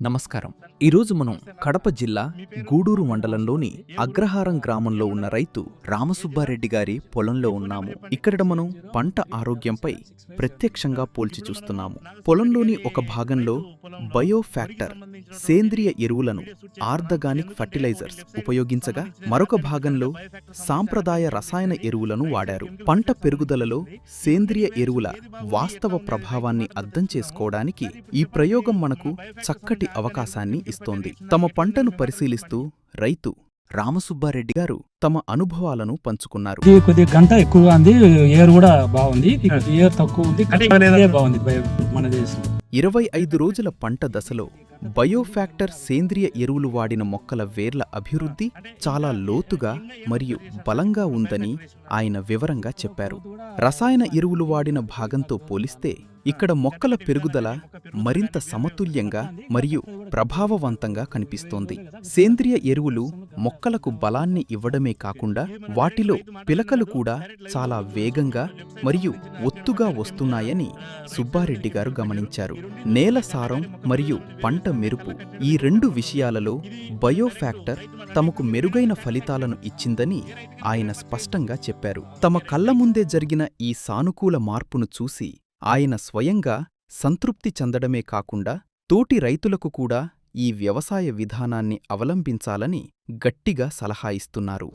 నమస్కారం. ఈరోజు మనం కడప జిల్లా గూడూరు మండలంలోని అగ్రహారం గ్రామంలో ఉన్న రైతు రామసుబ్బారెడ్డి గారి పొలంలో ఉన్నాము. ఇక్కడ మనం పంట ఆరోగ్యంపై ప్రత్యక్షంగా పోల్చి చూస్తున్నాము. పొలంలోని ఒక భాగంలో బయోఫ్యాక్టర్ సేంద్రియ ఎరువులను ఆర్గానిక్ ఫర్టిలైజర్స్ ఉపయోగించగా మరొక భాగంలో సాంప్రదాయ రసాయన ఎరువులను వాడారు. పంట పెరుగుదలలో సేంద్రియ ఎరువుల వాస్తవ ప్రభావాన్ని అర్థం చేసుకోవడానికి ఈ ప్రయోగం మనకు చక్కటి అవకాశాన్ని ఇస్తోంది. తమ పంటను పరిశీలిస్తూ రైతు రామసుబ్బారెడ్డి గారు తమ అనుభవాలను పంచుకున్నారు. కొద్దిగా గంట ఎక్కువగా ఉంది, ఏర్ కూడా బాగుంది, ఏర్ తక్కువ ఉంది, బాగుంది మన దేశం. 25 రోజుల పంట దశలో బయోఫ్యాక్టర్ సేంద్రియ ఎరువులు వాడిన మొక్కల వేర్ల అభివృద్ధి చాలా లోతుగా మరియు బలంగా ఉందని ఆయన వివరంగా చెప్పారు. రసాయన ఎరువులు వాడిన భాగంతో పోలిస్తే ఇక్కడ మొక్కల పెరుగుదల మరింత సమతుల్యంగా మరియు ప్రభావవంతంగా కనిపిస్తోంది. సేంద్రియ ఎరువులు మొక్కలకు బలాన్ని ఇవ్వడమే కాకుండా వాటిలో పిలకలు కూడా చాలా వేగంగా మరియు ఒత్తుగా వస్తున్నాయని సుబ్బారెడ్డి గారు గమనించారు. నేల సారం మరియు పంట మెరుపు ఈ రెండు విషయాలలో బయోఫ్యాక్టర్ తమకు మెరుగైన ఫలితాలను ఇచ్చిందని ఆయన స్పష్టంగా చెప్పారు. తమ కళ్ల ముందే జరిగిన ఈ సానుకూల మార్పును చూసి ఆయన స్వయంగా సంతృప్తి చెందడమే కాకుండా తోటి రైతులకు కూడా ఈ వ్యవసాయ విధానాన్ని అవలంబించాలని గట్టిగా సలహా ఇస్తున్నారు.